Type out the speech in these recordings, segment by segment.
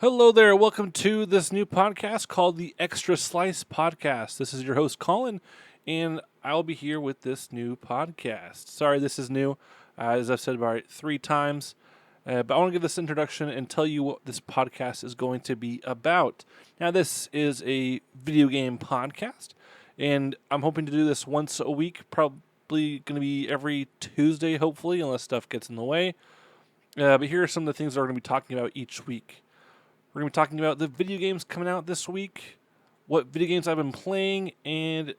Hello there. Welcome to this new podcast called the Extra Slice Podcast. This is your host, Colin, and I'll be here with this new podcast. Sorry, this is new, as I've said about it 3 times, but I want to give this introduction and tell you what this podcast is going to be about. Now, this is a video game podcast, and I'm hoping to do this once a week, probably going to be every Tuesday, hopefully, unless stuff gets in the way. But here are some of the things that we're going to be talking about each week. We're going to be talking about the video games coming out this week, what video games I've been playing, and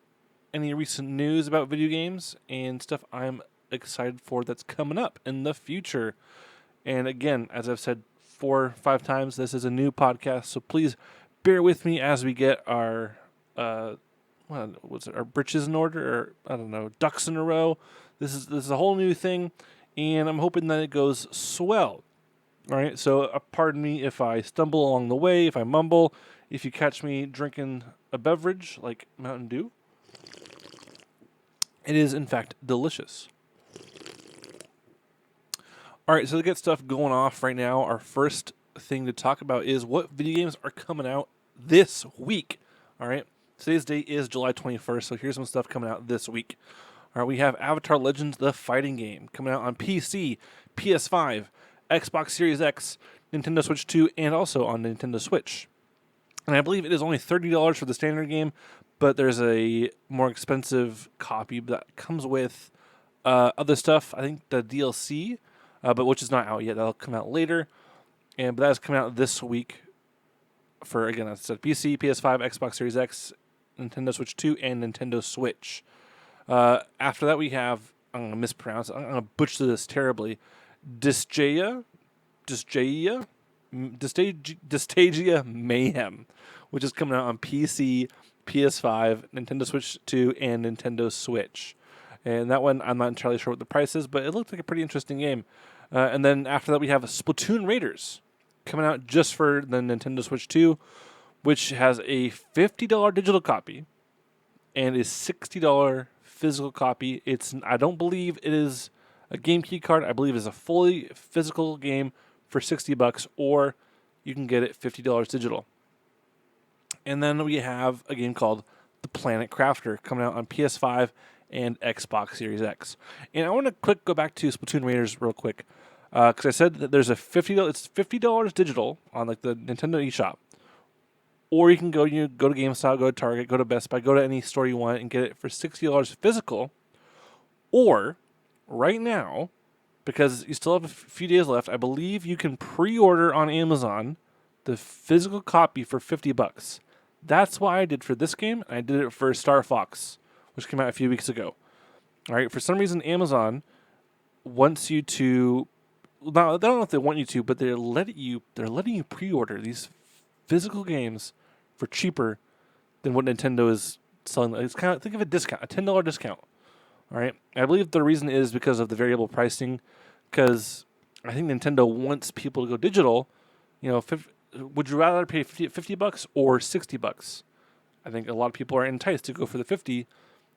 any recent news about video games, and stuff I'm excited for that's coming up in the future. And again, as I've said 4 or 5 times, this is a new podcast, so please bear with me as we get our, our britches in order, or I don't know, ducks in a row. This is a whole new thing, and I'm hoping that it goes swell. All right, so pardon me if I stumble along the way, if I mumble, if you catch me drinking a beverage like Mountain Dew. It is, in fact, delicious. All right, so to get stuff going off right now, our first thing to talk about is what video games are coming out this week. All right, today's date is July 21st, so here's some stuff coming out this week. All right, we have Avatar Legends, the fighting game, coming out on PC, PS5, Xbox Series X, Nintendo Switch 2, and also on Nintendo Switch. And I believe it is only $30 for the standard game, but there's a more expensive copy that comes with other stuff. I think the DLC, but which is not out yet. That'll come out later. But that is coming out this week for, again, as I said, PC, PS5, Xbox Series X, Nintendo Switch 2, and Nintendo Switch. After that, we have, I'm going to mispronounce it. I'm going to butcher this terribly. Dystagia Mayhem, which is coming out on PC, PS5, Nintendo Switch 2, and Nintendo Switch. And that one, I'm not entirely sure what the price is, but it looked like a pretty interesting game. And then after that, we have Splatoon Raiders coming out just for the Nintendo Switch 2, which has a $50 digital copy and a $60 physical copy. I don't believe it is a game key card. I believe is a fully physical game for $60, or you can get it $50 digital. And then we have a game called The Planet Crafter coming out on PS5 and Xbox Series X. And I want to go back to Splatoon Raiders real quick, because I said that there's a $50 digital on like the Nintendo eShop, or you can go to GameStop, go to Target, go to Best Buy, go to any store you want and get it for $60 physical, or right now, because you still have a few days left, I believe you can pre-order on Amazon the physical copy for $50. That's why I did for this game, and I did it for Star Fox, which came out a few weeks ago. All right, for some reason, Amazon wants you to. Now, I don't know if they want you to, but they're letting you pre-order these physical games for cheaper than what Nintendo is selling. It's kind of, think of a discount, a $10 discount. All right, I believe the reason is because of the variable pricing, because I think Nintendo wants people to go digital. You know, would you rather pay $50 or $60? I think a lot of people are enticed to go for the 50,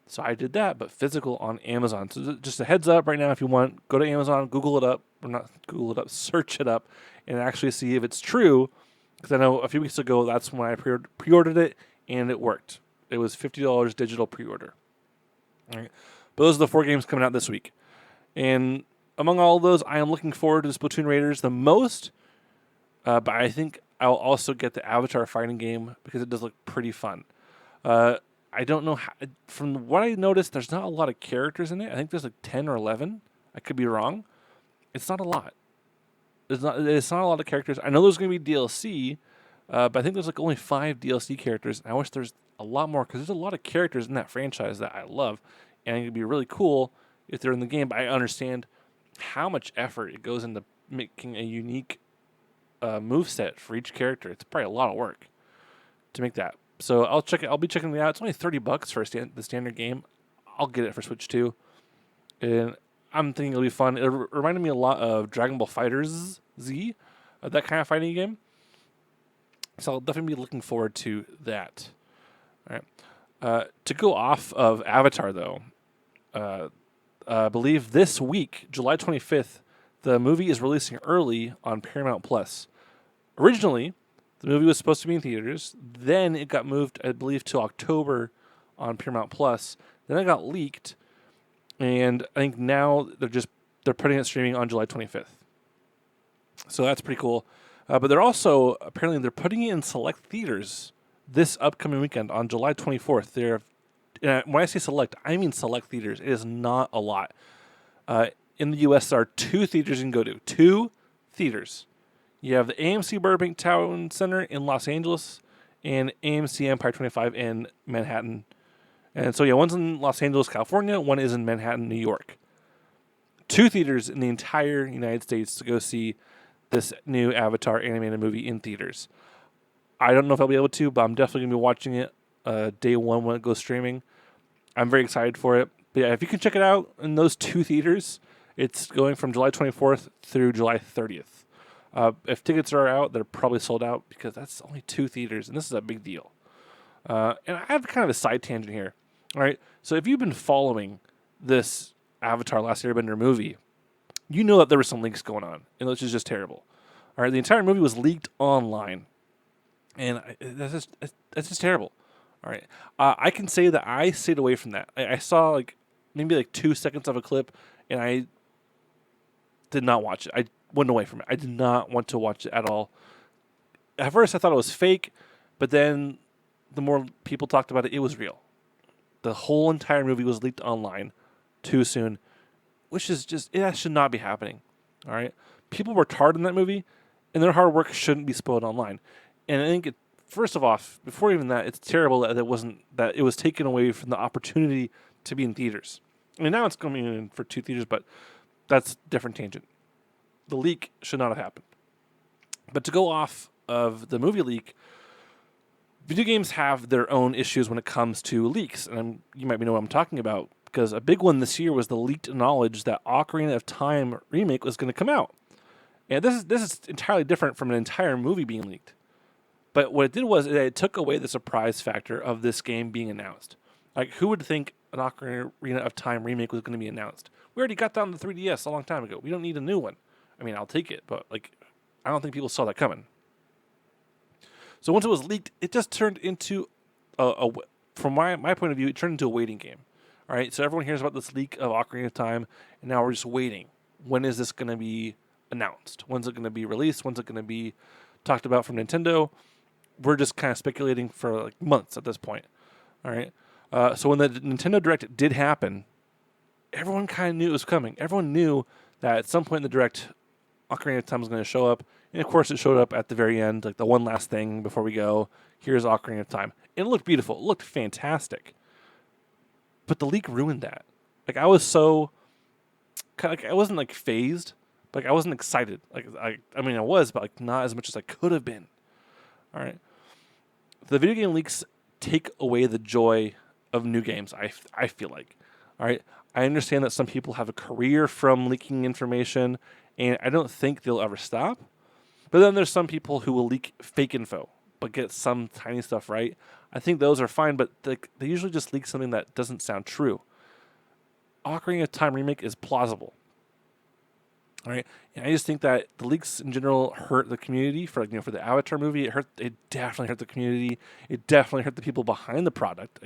so I did that, but physical on Amazon. So just a heads up right now, if you want, go to Amazon, Google it up, or not Google it up, search it up, and actually see if it's true, because I know a few weeks ago, that's when I pre-ordered it, and it worked. It was $50 digital pre-order. All right. But those are the 4 games coming out this week. And among all of those, I am looking forward to Splatoon Raiders the most. But I think I'll also get the Avatar fighting game because it does look pretty fun. I don't know. From what I noticed, there's not a lot of characters in it. I think there's like 10 or 11. I could be wrong. It's not a lot. It's not a lot of characters. I know there's going to be DLC, but I think there's like only 5 DLC characters. And I wish there's a lot more because there's a lot of characters in that franchise that I love. And it'd be really cool if they're in the game, but I understand how much effort it goes into making a unique moveset for each character. It's probably a lot of work to make that. So I'll check it. I'll be checking it out. It's only $30 for the standard game. I'll get it for Switch 2. And I'm thinking it'll be fun. It reminded me a lot of Dragon Ball FighterZ, that kind of fighting game. So I'll definitely be looking forward to that. All right. To go off of Avatar, though, I believe this week, July 25th, the movie is releasing early on Paramount Plus. Originally, The movie was supposed to be in theaters. Then it got moved, I believe, to October on Paramount Plus. Then it got leaked, and I think now they're putting it streaming on July 25th. So that's pretty cool. But they're also apparently they're putting it in select theaters this upcoming weekend on July 24th. When I say select, I mean select theaters. It is not a lot. In the U.S., there are 2 theaters you can go to. 2 theaters. You have the AMC Burbank Town Center in Los Angeles and AMC Empire 25 in Manhattan. And so, one's in Los Angeles, California. One is in Manhattan, New York. 2 theaters in the entire United States to go see this new Avatar animated movie in theaters. I don't know if I'll be able to, but I'm definitely going to be watching it day one when it goes streaming. I'm very excited for it. But yeah, if you can check it out in those 2 theaters, it's going from July 24th through July 30th. If tickets are out, they're probably sold out because that's only 2 theaters, and this is a big deal. And I have kind of a side tangent here. All right, so if you've been following this Avatar Last Airbender movie, you know that there were some leaks going on, and which is just terrible. All right, the entire movie was leaked online, and that's just terrible. All right, I can say that I stayed away from that. I saw maybe 2 seconds of a clip, and I did not watch it. I went away from it. I did not want to watch it at all. At first, I thought it was fake, but then the more people talked about it, it was real. The whole entire movie was leaked online too soon, which is that should not be happening. All right, people worked hard in that movie, and their hard work shouldn't be spoiled online. And I think first of all, before even that, it's terrible that it was taken away from the opportunity to be in theaters. I mean, now it's coming in for 2 theaters, but that's a different tangent. The leak should not have happened. But to go off of the movie leak, video games have their own issues when it comes to leaks, and you might know what I'm talking about, because a big one this year was the leaked knowledge that Ocarina of Time remake was going to come out. And this is entirely different from an entire movie being leaked. But what it did was it took away the surprise factor of this game being announced. Like, who would think an Ocarina of Time remake was going to be announced? We already got that on the 3DS a long time ago. We don't need a new one. I mean, I'll take it, but I don't think people saw that coming. So once it was leaked, it just turned into from my point of view, it turned into a waiting game. All right, so everyone hears about this leak of Ocarina of Time, and now we're just waiting. When is this going to be announced? When's it going to be released? When's it going to be talked about from Nintendo? We're just kind of speculating for months at this point. All right, so when the Nintendo Direct did happen, everyone kind of knew it was coming. Everyone knew that at some point in the Direct, Ocarina of Time was going to show up. And, of course, it showed up at the very end, the one last thing before we go. Here's Ocarina of Time. And it looked beautiful. It looked fantastic. But the leak ruined that. I was so... I wasn't, phased. But, I wasn't excited. I was, but, not as much as I could have been. All right? The video game leaks take away the joy of new games, I feel like. All right? I understand that some people have a career from leaking information, and I don't think they'll ever stop. But then there's some people who will leak fake info, but get some tiny stuff right. I think those are fine, but they usually just leak something that doesn't sound true. Ocarina of Time remake is plausible. All right, and I just think that the leaks in general hurt the community for the Avatar movie. It definitely hurt the community. It definitely hurt the people behind the product.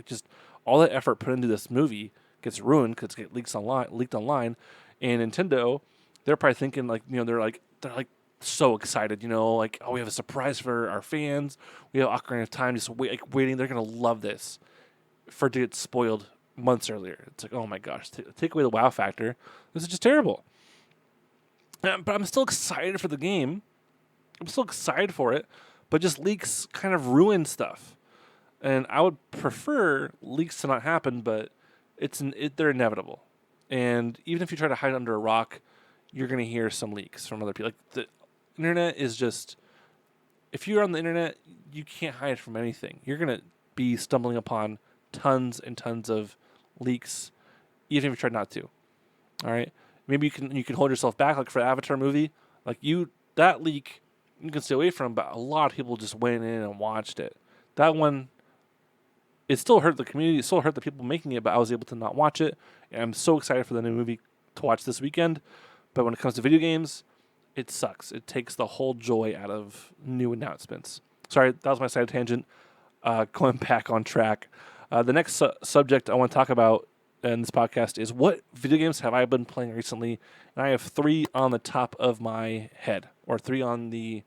All that effort put into this movie gets ruined because it gets leaked online, and Nintendo, they're probably thinking they're so excited, oh, we have a surprise for our fans. We have Ocarina of Time just waiting. They're gonna love this. For it to get spoiled months earlier, it's oh my gosh, take away the wow factor. This is just terrible. But I'm still excited for the game. I'm still excited for it, but just leaks kind of ruin stuff. And I would prefer leaks to not happen, but they're inevitable. And even if you try to hide under a rock, you're going to hear some leaks from other people. The internet is just... If you're on the internet, you can't hide from anything. You're going to be stumbling upon tons and tons of leaks, even if you try not to. All right? Maybe you can hold yourself back, for the Avatar movie. That leak, you can stay away from, but a lot of people just went in and watched it. That one... It still hurt the community. It still hurt the people making it, but I was able to not watch it. And I'm so excited for the new movie to watch this weekend. But when it comes to video games, it sucks. It takes the whole joy out of new announcements. sorry, that was my side tangent. Going back on track. The next subject I want to talk about in this podcast is what video games have I been playing recently, and I have 3 on the top of my head, or 3 on the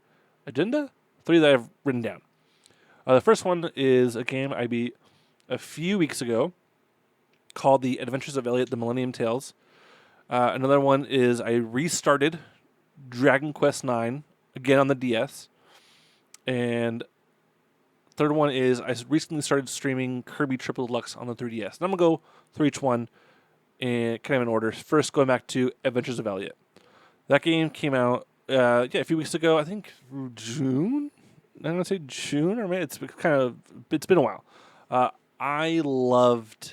agenda, 3 that I've written down. The first one is a game I beat a few weeks ago called The Adventures of Elliot: The Millennium Tales. Another one is I restarted Dragon Quest IX again on the DS. And third one is I recently started streaming Kirby Triple Deluxe on the 3DS. And I'm going to go through each one in kind of in order. First, going back to Adventures of Elliot. That game came out a few weeks ago. I think June? I'm going to say June, or maybe it's been a while. I loved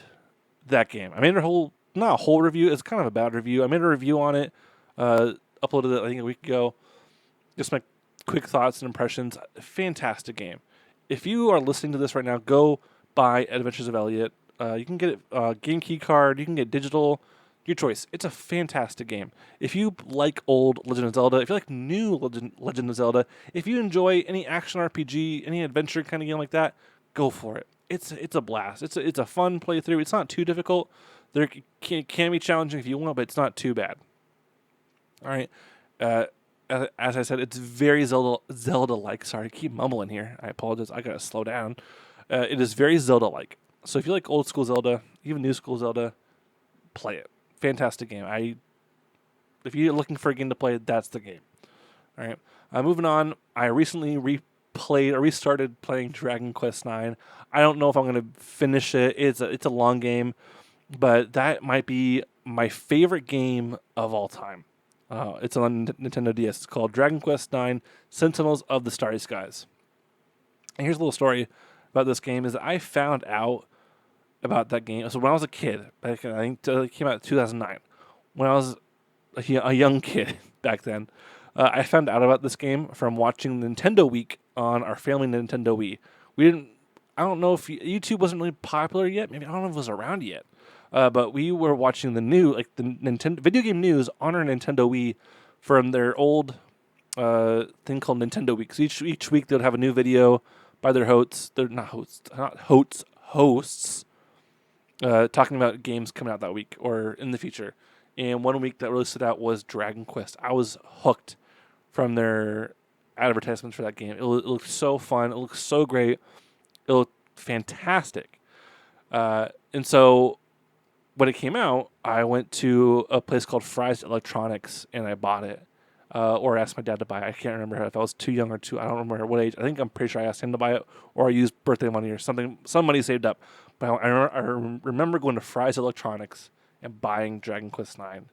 that game. I made not a whole review. It's kind of a bad review. I made a review on it, uploaded it I think a week ago. Just my quick thoughts and impressions. Fantastic game. If you are listening to this right now, go buy Adventures of Elliot. You can get it game key card. You can get digital. Your choice. It's a fantastic game. If you like old Legend of Zelda, if you like new Legend of Zelda, if you enjoy any action RPG, any adventure kind of game like that, go for it. It's a blast. It's a fun playthrough. It's not too difficult. There can be challenging if you want, but it's not too bad. All right. As I said, it's very Zelda-like. Sorry, I keep mumbling here. I apologize. I gotta slow down. It is very Zelda-like. So if you like old school Zelda, even new school Zelda, play it. Fantastic game. If you're looking for a game to play, that's the game. All right. Moving on. I recently restarted playing Dragon Quest IX. I don't know if I'm gonna finish it. It's a long game, but that might be my favorite game of all time. It's on Nintendo DS. It's called Dragon Quest IX: Sentinels of the Starry Skies. And here's a little story about this game: is that I found out about that game. So when I was a kid, I think it came out in 2009. When I was a young kid back then, I found out about this game from watching Nintendo Week on our family Nintendo Wii. I don't know if YouTube wasn't really popular yet. Maybe I don't know if it was around yet. But we were watching the Nintendo video game news on our Nintendo Wii from their old thing called Nintendo Week. So each week they'd have a new video by their hosts. They're not hosts. Talking about games coming out that week or in the future. And one week that really stood out was Dragon Quest. I was hooked from their advertisements for that game. It looked so fun. It looked so great. It looked fantastic. And so when it came out, I went to a place called Fry's Electronics and I bought it. Or asked my dad to buy it. I can't remember if I was too young or I don't remember what age. I'm pretty sure I asked him to buy it, or I used birthday money or something. Some money saved up. But I remember going to Fry's Electronics and buying Dragon Quest IX.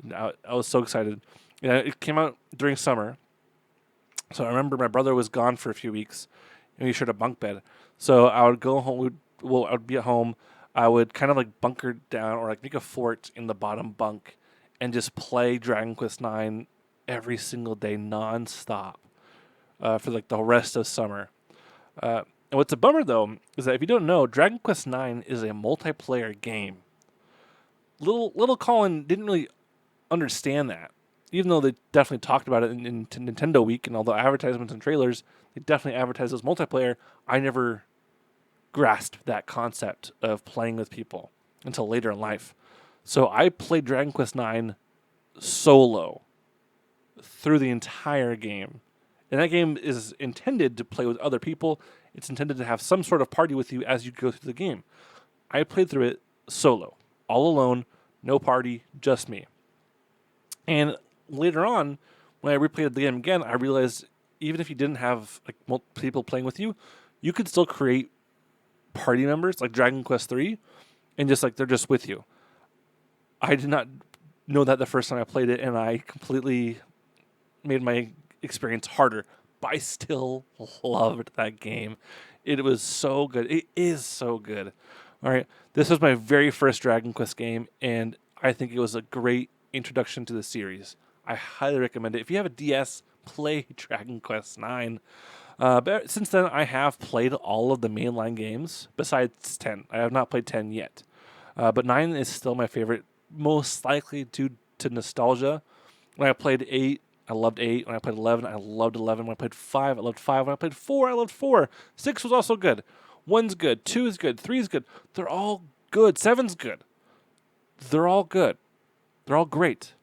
And I was so excited. It came out during summer. So I remember my brother was gone for a few weeks, and we shared a bunk bed. So I would go home. I would be at home. I would kind of like bunker down or like make a fort in the bottom bunk and just play Dragon Quest IX every single day nonstop for like the rest of summer. And what's a bummer though is that if you don't know, Dragon Quest IX is a multiplayer game. Little Colin didn't really understand that, even though they definitely talked about it in Nintendo Week and all the advertisements and trailers. They definitely advertised as multiplayer. I never grasped that concept of playing with people until later in life. So I played Dragon Quest IX solo through the entire game. And that game is intended to play with other people. It's intended to have some sort of party with you as you go through the game. I played through it solo, all alone, no party, just me. And later on, when I replayed the game again, I realized even if you didn't have like multiple people playing with you, you could still create party members like Dragon Quest 3 and just like they're just with you. I did not know that the first time I played it, and I completely made my experience harder, but I still loved that game. It was so good. It is so good. All right. This was my very first Dragon Quest game, and I think it was a great introduction to the series. I highly recommend it. If you have a DS, play Dragon Quest IX. But since then, I have played all of the mainline games besides 10. I have not played 10 yet. But 9 is still my favorite, most likely due to nostalgia. When I played 8, I loved 8. When I played 11, I loved 11. When I played 5, I loved 5. When I played 4, I loved 4. 6 was also good. 1's good. 2 is good. 3 is good. They're all good. 7's good. They're all good. They're all great.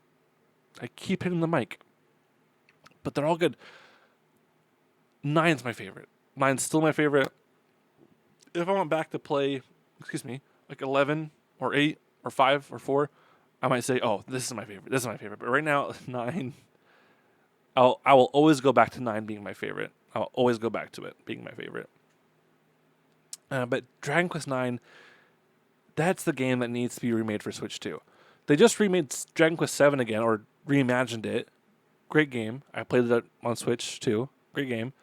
I keep hitting the mic. But they're all good. 9's my favorite. 9's still my favorite. If I went back to play, like 11 or 8 or 5 or 4, I might say, oh, this is my favorite. This is my favorite. But right now, 9, I will always go back to 9 being my favorite. I'll always go back to it being my favorite. But Dragon Quest 9, that's the game that needs to be remade for Switch 2. They just remade Dragon Quest 7 again, or reimagined it. Great game. I played it on Switch too. Great game.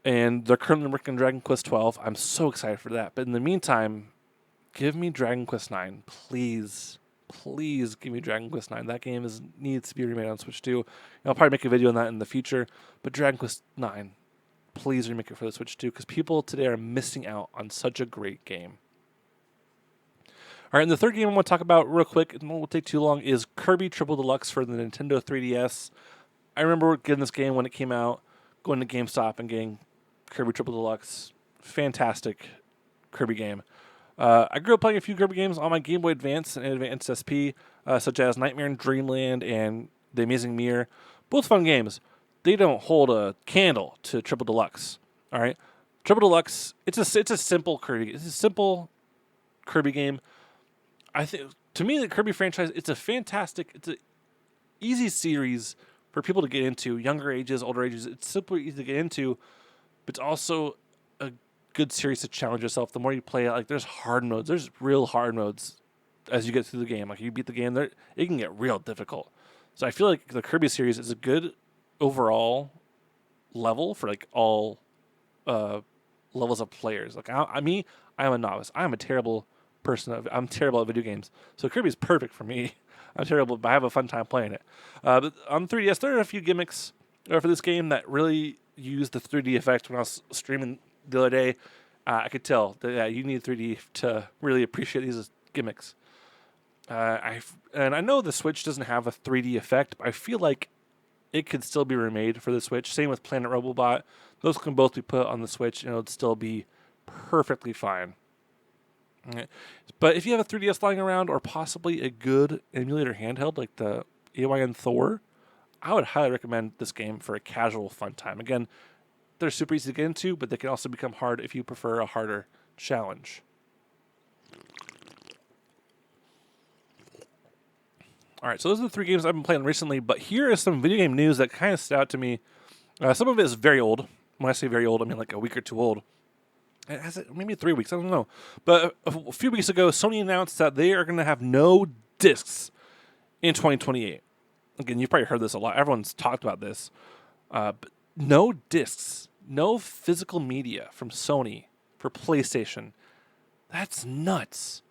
And they're currently working on Dragon Quest 12. I'm so excited for that. But in the meantime, give me Dragon Quest 9. Please. Please give me Dragon Quest 9. That game needs to be remade on Switch 2. I'll probably make a video on that in the future. But Dragon Quest 9, please remake it for the Switch 2, because people today are missing out on such a great game. All right, and the third game I want to talk about real quick, and won't take too long, is Kirby Triple Deluxe for the Nintendo 3DS. I remember getting this game when it came out, going to GameStop and getting Kirby Triple Deluxe. Fantastic Kirby game. I grew up playing a few Kirby games on my Game Boy Advance and Advance SP, such as Nightmare in Dreamland and The Amazing Mirror. Both fun games. They don't hold a candle to Triple Deluxe. All right, Triple Deluxe. It's a simple Kirby. It's a simple Kirby game. I think, to me, the Kirby franchise, it's an easy series for people to get into, younger ages, older ages. It's super easy to get into, but it's also a good series to challenge yourself. The more you play it, like, there's hard modes. There's real hard modes as you get through the game. Like, you beat the game, it can get real difficult. So I feel like the Kirby series is a good overall level for, like, all levels of players. Like, I am a novice. I am a terrible person. I'm terrible at video games. So Kirby's perfect for me. I'm terrible, but I have a fun time playing it. But on 3DS, there are a few gimmicks for this game that really use the 3D effect. When I was streaming the other day, I could tell that you need 3D to really appreciate these gimmicks. And I know the Switch doesn't have a 3D effect, but I feel like it could still be remade for the Switch. Same with Planet Robobot. Those can both be put on the Switch, and it would still be perfectly fine. Okay. But if you have a 3DS lying around, or possibly a good emulator handheld like the AYN Thor, I would highly recommend this game for a casual fun time. Again, they're super easy to get into, but they can also become hard if you prefer a harder challenge. All right, so those are the 3 games I've been playing recently, but here is some video game news that kind of stood out to me. Some of it is very old. When I say very old, I mean like a week or two old. It has maybe 3 weeks, I don't know. But a few weeks ago, Sony announced that they are going to have no discs in 2028. Again, you've probably heard this a lot. Everyone's talked about this. But no discs, no physical media from Sony for PlayStation. That's nuts.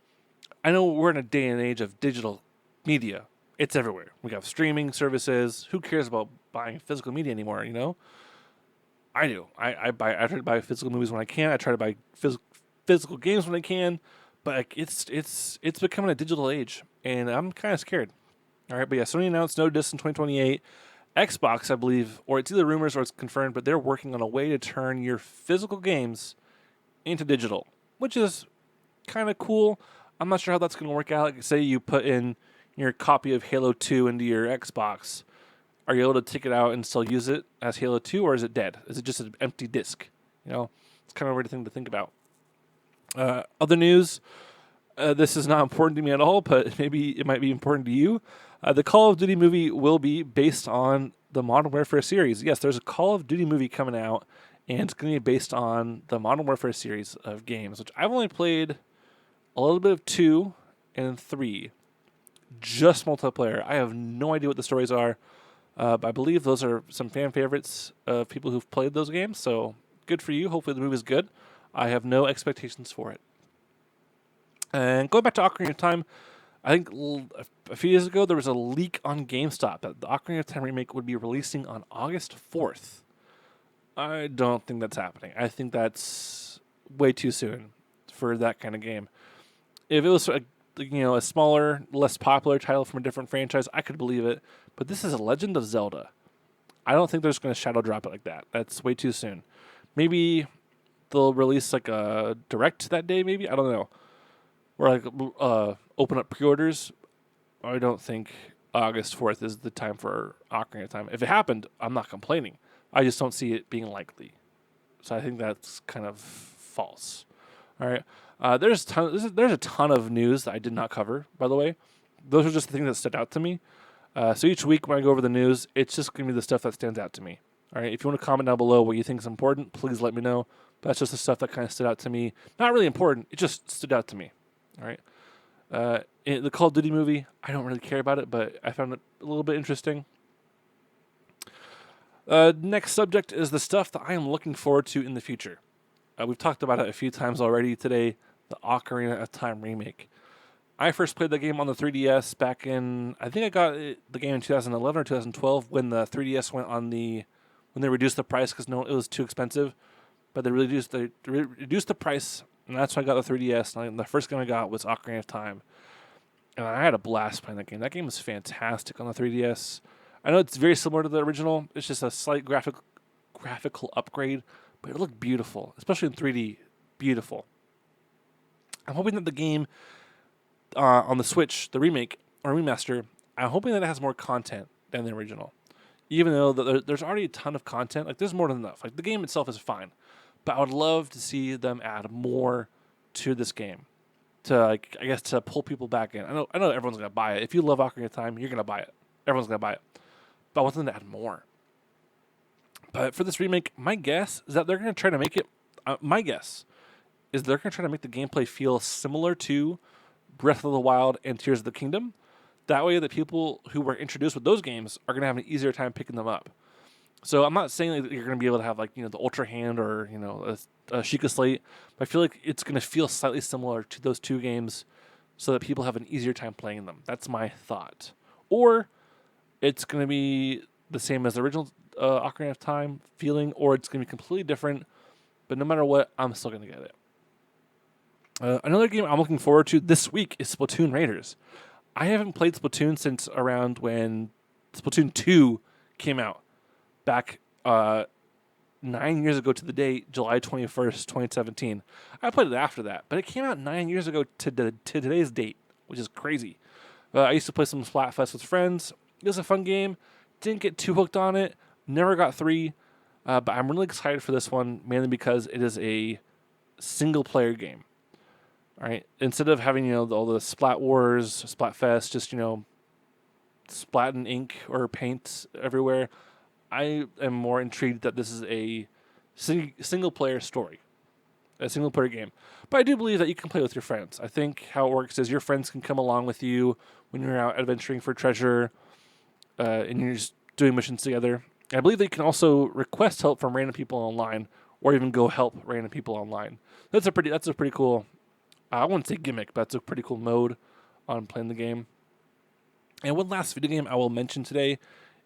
I know we're in a day and age of digital media. It's everywhere. We have streaming services. Who cares about buying physical media anymore, you know? I do. I try to buy physical movies when I can. I try to buy physical games when I can. But like, it's becoming a digital age, and I'm kind of scared. All right, but yeah, Sony announced no discs in 2028. Xbox, I believe, or it's either rumors or it's confirmed, but they're working on a way to turn your physical games into digital, which is kind of cool. I'm not sure how that's going to work out. Like, say you put in your copy of Halo 2 into your Xbox. Are you able to take it out and still use it as Halo 2, or is it dead? Is it just an empty disc? You know, it's kind of a weird thing to think about. Other news, this is not important to me at all, but maybe it might be important to you. The Call of Duty movie will be based on the Modern Warfare series. Yes, there's a Call of Duty movie coming out, and it's going to be based on the Modern Warfare series of games, which I've only played a little bit of 2 and 3, just multiplayer. I have no idea what the stories are. But I believe those are some fan favorites of people who've played those games, so good for you. Hopefully the movie is good. I have no expectations for it. And going back to Ocarina of Time, I think a few years ago there was a leak on GameStop that the Ocarina of Time remake would be releasing on August 4th. I don't think that's happening. I think that's way too soon for that kind of game. If it was a smaller, less popular title from a different franchise, I could believe it. But this is a Legend of Zelda. I don't think they're just going to shadow drop it like that. That's way too soon. Maybe they'll release like a direct that day. Maybe I don't know. Or like open up pre-orders. I don't think August 4th is the time for Ocarina of Time. If it happened, I'm not complaining. I just don't see it being likely. So I think that's kind of false. All right. There's a ton of news that I did not cover, by the way. Those are just the things that stood out to me. So each week when I go over the news, it's just going to be the stuff that stands out to me. All right. If you want to comment down below what you think is important, please let me know. That's just the stuff that kind of stood out to me. Not really important. It just stood out to me. All right. The Call of Duty movie, I don't really care about it, but I found it a little bit interesting. Next subject is the stuff that I am looking forward to in the future. We've talked about it a few times already today, the Ocarina of Time remake. I first played the game on the 3DS back in, I think I got the game in 2011 or 2012 when the 3DS went on when they reduced the price because it was too expensive. But they reduced the price, and that's when I got the 3DS. And the first game I got was Ocarina of Time. And I had a blast playing that game. That game was fantastic on the 3DS. I know it's very similar to the original. It's just a slight graphical upgrade, but it looked beautiful, especially in 3D. Beautiful. I'm hoping that the game on the Switch, the remake or remaster, I'm hoping that it has more content than the original. Even though there's already a ton of content, like there's more than enough. Like the game itself is fine, but I would love to see them add more to this game to to pull people back in. I know everyone's gonna buy it. If you love Ocarina of Time, you're gonna buy it. Everyone's gonna buy it. But I want them to add more. But for this remake, my guess is that they're gonna try to make it. My guess is they're gonna try to make the gameplay feel similar to Breath of the Wild and Tears of the Kingdom. That way, the people who were introduced with those games are gonna have an easier time picking them up. So I'm not saying that you're going to be able to have the Ultra Hand or a Sheikah Slate, but I feel like it's going to feel slightly similar to those two games, so that people have an easier time playing them. That's my thought. Or it's going to be the same as the original Ocarina of Time feeling, or it's going to be completely different. But no matter what, I'm still going to get it. Another game I'm looking forward to this week is Splatoon Raiders. I haven't played Splatoon since around when Splatoon 2 came out. Back 9 years ago to the date, July 21st, 2017. I played it after that, but it came out 9 years ago to today's date, which is crazy. I used to play some Splatfest with friends. It was a fun game. Didn't get too hooked on it. Never got 3. But I'm really excited for this one, mainly because it is a single-player game. All right, instead of having all the Splat Wars, Splatfest, just splat and ink or paint everywhere. I am more intrigued that this is a single-player story, a single-player game. But I do believe that you can play with your friends. I think how it works is your friends can come along with you when you're out adventuring for treasure, and you're just doing missions together. I believe that you can also request help from random people online, or even go help random people online. That's a pretty cool. I wouldn't say gimmick, but it's a pretty cool mode on playing the game. And one last video game I will mention today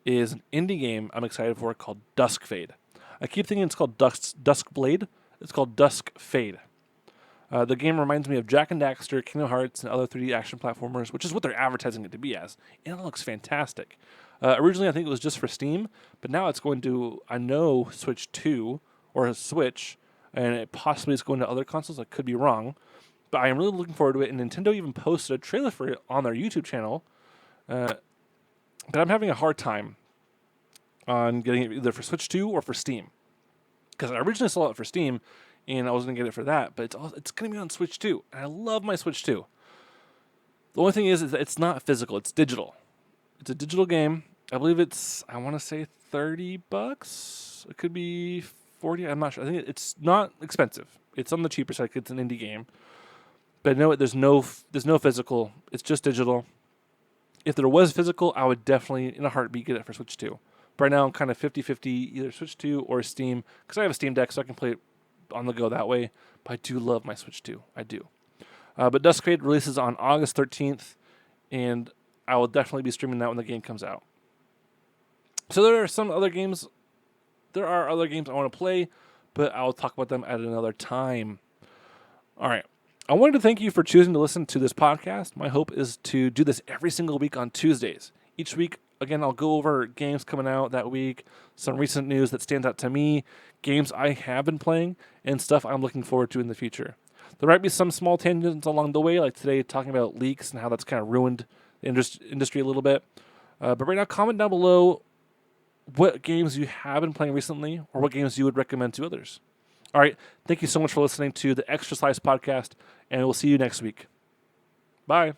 is an indie game I'm excited for called Dusk Fade. I keep thinking it's called Dusk Blade. It's called Dusk Fade. The game reminds me of Jak and Daxter, Kingdom Hearts, and other 3D action platformers, which is what they're advertising it to be as. And it looks fantastic. Originally, I think it was just for Steam, but now it's going to, I know, Switch 2 or a Switch, and it possibly is going to other consoles. I could be wrong. But I am really looking forward to it, and Nintendo even posted a trailer for it on their YouTube channel. But I'm having a hard time on getting it either for Switch 2 or for Steam. Because I originally saw it for Steam, and I was going to get it for that, but it's going to be on Switch 2. And I love my Switch 2. The only thing is that it's not physical, it's digital. It's a digital game. I believe it's, I want to say $30. It could be 40. I'm not sure. I think it's not expensive. It's on the cheaper side. It's an indie game. But no, there's no physical. It's just digital. If there was physical, I would definitely, in a heartbeat, get it for Switch 2. But right now, I'm kind of 50-50, either Switch 2 or Steam, because I have a Steam Deck, so I can play it on the go that way. But I do love my Switch 2. I do. But Dusk Fade releases on August 13th, and I will definitely be streaming that when the game comes out. So there are some other games. There are other games I want to play, but I'll talk about them at another time. All right. I wanted to thank you for choosing to listen to this podcast. My hope is to do this every single week on Tuesdays. Each week, again, I'll go over games coming out that week, some recent news that stands out to me, games I have been playing, and stuff I'm looking forward to in the future. There might be some small tangents along the way, like today talking about leaks and how that's kind of ruined the industry a little bit. But right now, comment down below what games you have been playing recently or what games you would recommend to others. All right, thank you so much for listening to the Extra Slice podcast, and we'll see you next week. Bye.